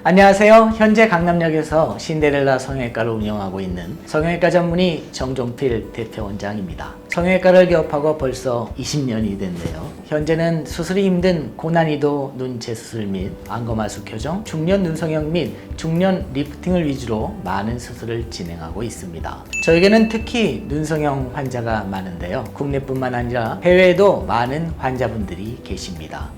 안녕하세요. 현재 강남역에서 신데렐라 성형외과를 운영하고 있는 성형외과 전문의 정종필 대표원장입니다. 성형외과를 개업하고 벌써 20년이 됐네요. 현재는 수술이 힘든 고난이도 눈 재수술 및 안검하수 교정, 중년 눈성형 및 중년 리프팅을 위주로 많은 수술을 진행하고 있습니다. 저에게는 특히 눈성형 환자가 많은데요. 국내뿐만 아니라 해외에도 많은 환자분들이 계십니다.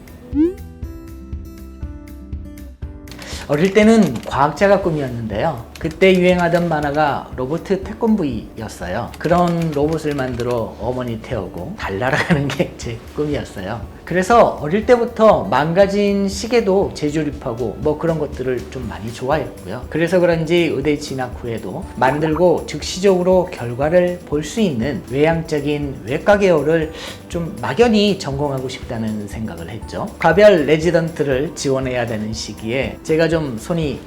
어릴 때는 과학자가 꿈이었는데요. 그때 유행하던 만화가 로버트 태권브이였어요. 그런 로봇을 만들어 어머니 태우고 달 날아가는 게 제 꿈이었어요. 그래서 어릴 때부터 망가진 시계도 재조립하고 그런 것들을 좀 많이 좋아했고요. 그래서 그런지 의대 진학 후에도 만들고 즉시적으로 결과를 볼 수 있는 외향적인 외과 계열을 좀 막연히 전공하고 싶다는 생각을 했죠. 과별 레지던트를 지원해야 되는 시기에 제가 좀 손이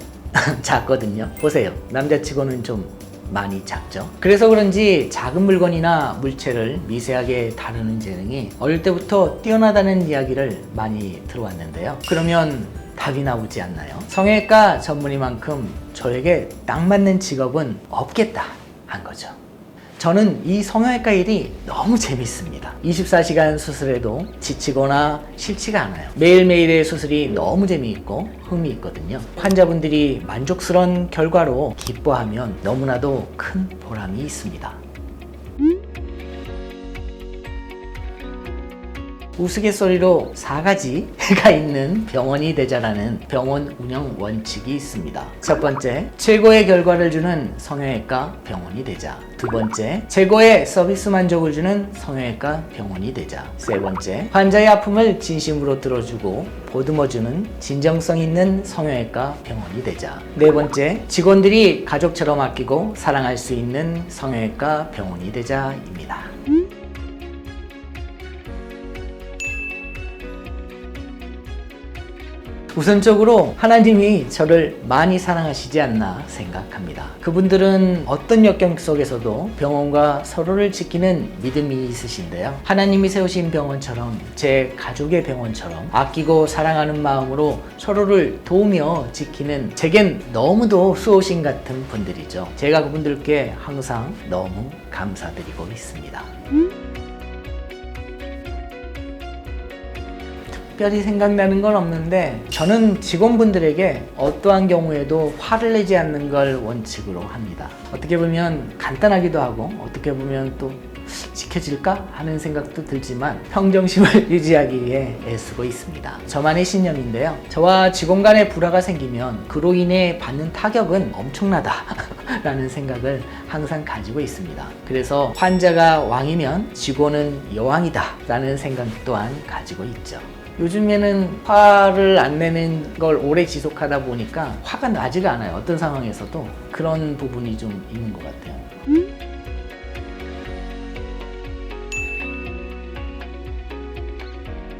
작거든요. 보세요. 남자치고는 좀 많이 작죠. 그래서 그런지 작은 물건이나 물체를 미세하게 다루는 재능이 어릴 때부터 뛰어나다는 이야기를 많이 들어왔는데요. 그러면 답이 나오지 않나요? 성형외과 전문의만큼 저에게 딱 맞는 직업은 없겠다 한 거죠. 저는 이 성형외과 일이 너무 재밌습니다. 24시간 수술해도 지치거나 싫지가 않아요. 매일매일의 수술이 너무 재미있고 흥미있거든요. 환자분들이 만족스러운 결과로 기뻐하면 너무나도 큰 보람이 있습니다. 우스갯소리로 4가지가 있는 병원이 되자라는 병원 운영 원칙이 있습니다. 첫 번째, 최고의 결과를 주는 성형외과 병원이 되자. 두 번째, 최고의 서비스 만족을 주는 성형외과 병원이 되자. 세 번째, 환자의 아픔을 진심으로 들어주고 보듬어주는 진정성 있는 성형외과 병원이 되자. 네 번째, 직원들이 가족처럼 아끼고 사랑할 수 있는 성형외과 병원이 되자입니다. 우선적으로 하나님이 저를 많이 사랑하시지 않나 생각합니다. 그분들은 어떤 역경 속에서도 병원과 서로를 지키는 믿음이 있으신데요. 하나님이 세우신 병원처럼 제 가족의 병원처럼 아끼고 사랑하는 마음으로 서로를 도우며 지키는 제겐 너무도 수호신 같은 분들이죠. 제가 그분들께 항상 너무 감사드리고 있습니다. 특별히 생각나는 건 없는데 저는 직원분들에게 어떠한 경우에도 화를 내지 않는 걸 원칙으로 합니다. 어떻게 보면 간단하기도 하고 어떻게 보면 또 지켜질까 하는 생각도 들지만 평정심을 유지하기 위해 애쓰고 있습니다. 저만의 신념인데요. 저와 직원 간의 불화가 생기면 그로 인해 받는 타격은 엄청나다 라는 생각을 항상 가지고 있습니다. 그래서 환자가 왕이면 직원은 여왕이다 라는 생각 또한 가지고 있죠. 요즘에는 화를 안 내는 걸 오래 지속하다 보니까 화가 나지가 않아요. 어떤 상황에서도 그런 부분이 좀 있는 것 같아요.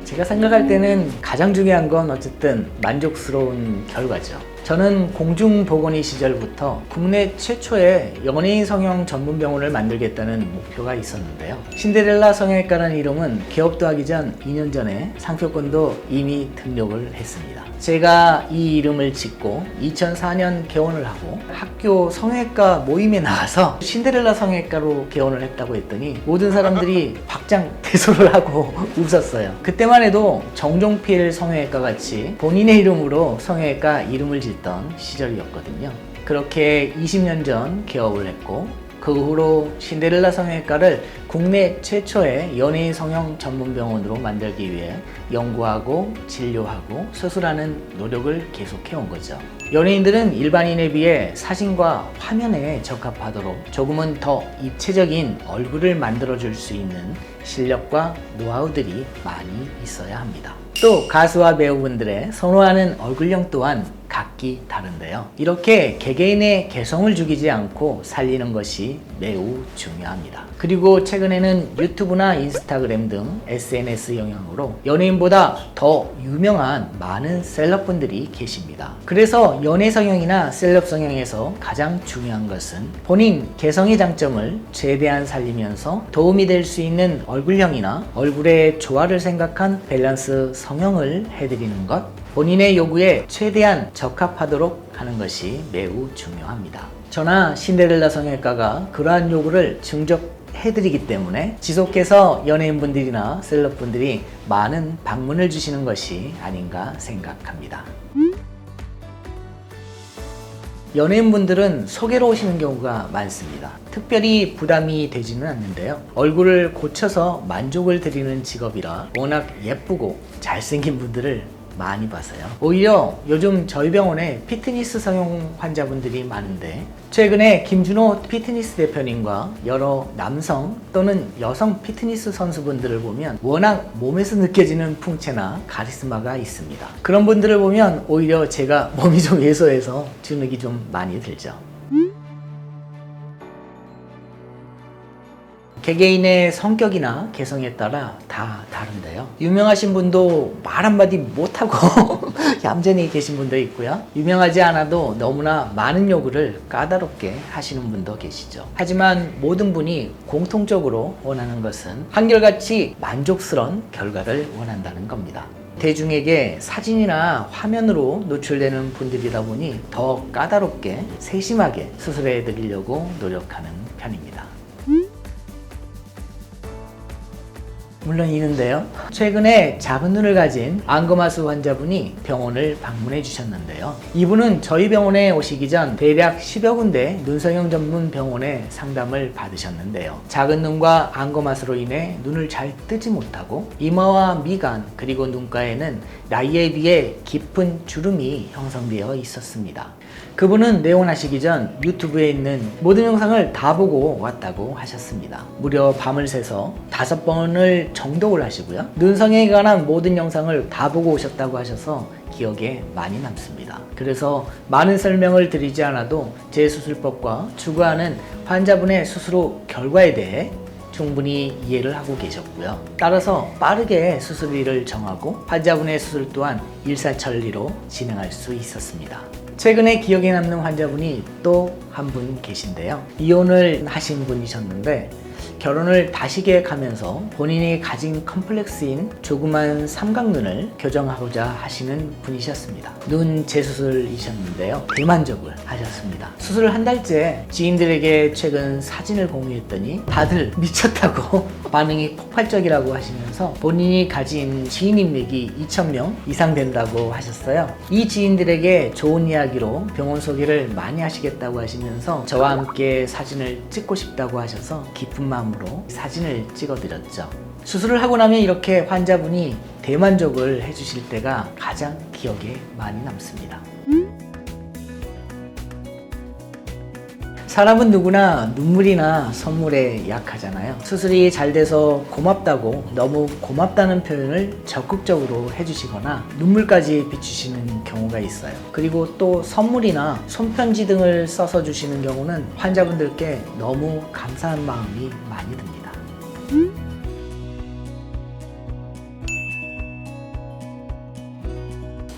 제가 생각할 때는 가장 중요한 건 어쨌든 만족스러운 결과죠. 저는 공중보건의 시절부터 국내 최초의 연예인 성형 전문 병원을 만들겠다는 목표가 있었는데요. 신데렐라 성형외과라는 이름은 개업도 하기 전 2년 전에 상표권도 이미 등록을 했습니다. 제가 이 이름을 짓고 2004년 개원을 하고 학교 성형외과 모임에 나가서 신데렐라 성형외과로 개원을 했다고 했더니 모든 사람들이 박장대소를 하고 웃었어요. 그때만 해도 정종필 성형외과 같이 본인의 이름으로 성형외과 이름을 짓던 시절이었거든요. 그렇게 20년 전 개업을 했고 그 후로 신데렐라 성형외과를 국내 최초의 연예인 성형 전문 병원으로 만들기 위해 연구하고 진료하고 수술하는 노력을 계속해온 거죠. 연예인들은 일반인에 비해 사진과 화면에 적합하도록 조금은 더 입체적인 얼굴을 만들어줄 수 있는 실력과 노하우들이 많이 있어야 합니다. 또 가수와 배우분들의 선호하는 얼굴형 또한 각기 다른데요. 이렇게 개개인의 개성을 죽이지 않고 살리는 것이 매우 중요합니다. 그리고 최근에는 유튜브나 인스타그램 등 SNS 영향으로 연예인보다 더 유명한 많은 셀럽분들이 계십니다. 그래서 연예 성형이나 셀럽 성형에서 가장 중요한 것은 본인 개성의 장점을 최대한 살리면서 도움이 될 수 있는 얼굴형이나 얼굴의 조화를 생각한 밸런스 성형을 해드리는 것, 본인의 요구에 최대한 적합하도록 하는 것이 매우 중요합니다. 저나 신데렐라 성형외과가 그러한 요구를 충족해드리기 때문에 지속해서 연예인분들이나 셀럽분들이 많은 방문을 주시는 것이 아닌가 생각합니다. 연예인분들은 소개로 오시는 경우가 많습니다. 특별히 부담이 되지는 않는데요. 얼굴을 고쳐서 만족을 드리는 직업이라 워낙 예쁘고 잘생긴 분들을 많이 봤어요. 오히려 요즘 저희 병원에 피트니스 성형 환자분들이 많은데 최근에 김준호 피트니스 대표님과 여러 남성 또는 여성 피트니스 선수분들을 보면 워낙 몸에서 느껴지는 풍채나 카리스마가 있습니다. 그런 분들을 보면 오히려 제가 몸이 좀 왜소해서 주눅이 좀 많이 들죠. 개개인의 성격이나 개성에 따라 다 다른데요. 유명하신 분도 말 한마디 못하고 얌전히 계신 분도 있고요. 유명하지 않아도 너무나 많은 요구를 까다롭게 하시는 분도 계시죠. 하지만 모든 분이 공통적으로 원하는 것은 한결같이 만족스러운 결과를 원한다는 겁니다. 대중에게 사진이나 화면으로 노출되는 분들이다 보니 더 까다롭게 세심하게 수술해 드리려고 노력하는 편입니다. 물론 있는데요. 최근에 작은 눈을 가진 안검하수 환자분이 병원을 방문해 주셨는데요. 이분은 저희 병원에 오시기 전 대략 10여 군데 눈성형 전문 병원에 상담을 받으셨는데요. 작은 눈과 안검하수로 인해 눈을 잘 뜨지 못하고 이마와 미간 그리고 눈가에는 나이에 비해 깊은 주름이 형성되어 있었습니다. 그분은 내원하시기 전 유튜브에 있는 모든 영상을 다 보고 왔다고 하셨습니다. 무려 밤을 새서 5번을 정독을 하시고요. 눈성형에 관한 모든 영상을 다 보고 오셨다고 하셔서 기억에 많이 남습니다. 그래서 많은 설명을 드리지 않아도 제 수술법과 추구하는 환자분의 수술 후 결과에 대해 충분히 이해를 하고 계셨고요. 따라서 빠르게 수술일을 정하고 환자분의 수술 또한 일사천리로 진행할 수 있었습니다. 최근에 기억에 남는 환자분이 또 한 분 계신데요. 이혼을 하신 분이셨는데 결혼을 다시 계획하면서 본인이 가진 컴플렉스인 조그만 삼각눈을 교정하고자 하시는 분이셨습니다. 눈 재수술이셨는데요. 대만족을 하셨습니다. 수술을 한 달째 지인들에게 최근 사진을 공유했더니 다들 미쳤다고 반응이 폭발적이라고 하시면서 본인이 가진 지인 인맥이 2,000명 이상 된다고 하셨어요. 이 지인들에게 좋은 이야기로 병원 소개를 많이 하시겠다고 하시면서 저와 함께 사진을 찍고 싶다고 하셔서 기쁜 마음으로 사진을 찍어드렸죠. 수술을 하고 나면 이렇게 환자분이 대만족을 해주실 때가 가장 기억에 많이 남습니다. 사람은 누구나 눈물이나 선물에 약하잖아요. 수술이 잘 돼서 고맙다고 너무 고맙다는 표현을 적극적으로 해주시거나 눈물까지 비추시는 경우가 있어요. 그리고 또 선물이나 손편지 등을 써서 주시는 경우는 환자분들께 너무 감사한 마음이 많이 듭니다.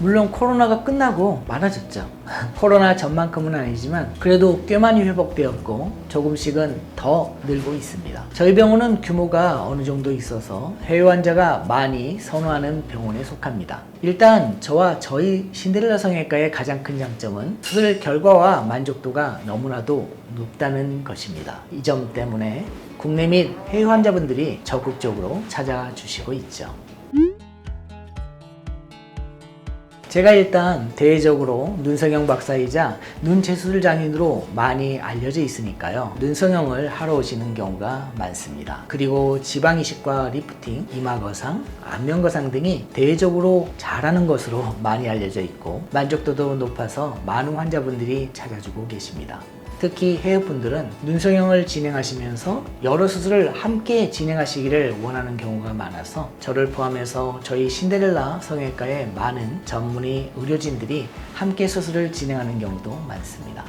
물론 코로나가 끝나고 많아졌죠. 코로나 전만큼은 아니지만 그래도 꽤 많이 회복되었고 조금씩은 더 늘고 있습니다. 저희 병원은 규모가 어느 정도 있어서 해외 환자가 많이 선호하는 병원에 속합니다. 일단 저와 저희 신데렐라 성형외과의 가장 큰 장점은 수술 결과와 만족도가 너무나도 높다는 것입니다. 이 점 때문에 국내 및 해외 환자분들이 적극적으로 찾아주시고 있죠. 제가 일단 대외적으로 눈성형 박사이자 눈 재수술 장인으로 많이 알려져 있으니까요. 눈성형을 하러 오시는 경우가 많습니다. 그리고 지방이식과 리프팅, 이마거상, 안면거상 등이 대외적으로 잘하는 것으로 많이 알려져 있고 만족도도 높아서 많은 환자분들이 찾아주고 계십니다. 특히 해외분들은 눈성형을 진행하시면서 여러 수술을 함께 진행하시기를 원하는 경우가 많아서 저를 포함해서 저희 신데렐라 성형외과의 많은 전문의 의료진들이 함께 수술을 진행하는 경우도 많습니다.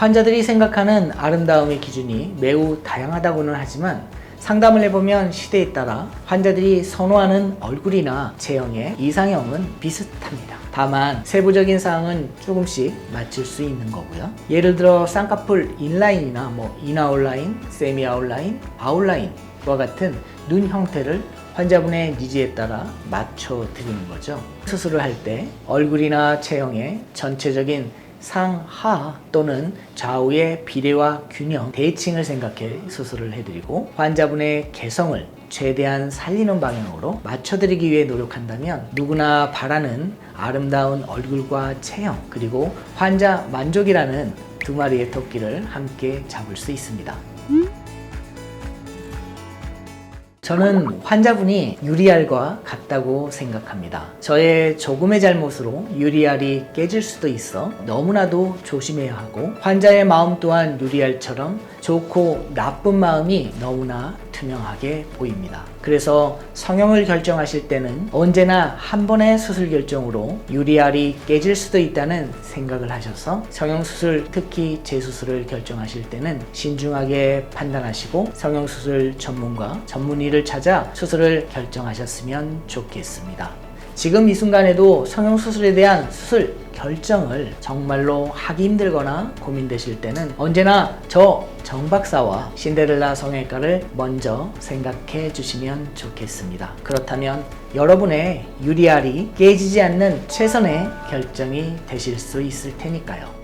환자들이 생각하는 아름다움의 기준이 매우 다양하다고는 하지만 상담을 해보면 시대에 따라 환자들이 선호하는 얼굴이나 체형의 이상형은 비슷합니다. 다만 세부적인 사항은 조금씩 맞출 수 있는 거고요. 예를 들어 쌍꺼풀 인라인이나 인아웃라인, 세미아웃라인, 아웃라인과 같은 눈 형태를 환자분의 니즈에 따라 맞춰 드리는 거죠. 수술을 할 때 얼굴이나 체형의 전체적인 상하 또는 좌우의 비례와 균형, 대칭을 생각해 수술을 해드리고 환자분의 개성을 최대한 살리는 방향으로 맞춰드리기 위해 노력한다면 누구나 바라는 아름다운 얼굴과 체형 그리고 환자 만족이라는 두 마리의 토끼를 함께 잡을 수 있습니다. 저는 환자분이 유리알과 같다고 생각합니다. 저의 조금의 잘못으로 유리알이 깨질 수도 있어 너무나도 조심해야 하고 환자의 마음 또한 유리알처럼 좋고 나쁜 마음이 너무나 투명하게 보입니다. 그래서 성형을 결정하실 때는 언제나 한 번의 수술 결정으로 유리알이 깨질 수도 있다는 생각을 하셔서 성형수술, 특히 재수술을 결정하실 때는 신중하게 판단하시고 성형수술 전문가, 전문의를 찾아 수술을 결정하셨으면 좋겠습니다. 지금 이 순간에도 성형수술에 대한 수술 결정을 정말로 하기 힘들거나 고민되실 때는 언제나 저 정박사와 신데렐라 성형외과를 먼저 생각해 주시면 좋겠습니다. 그렇다면 여러분의 유리알이 깨지지 않는 최선의 결정이 되실 수 있을 테니까요.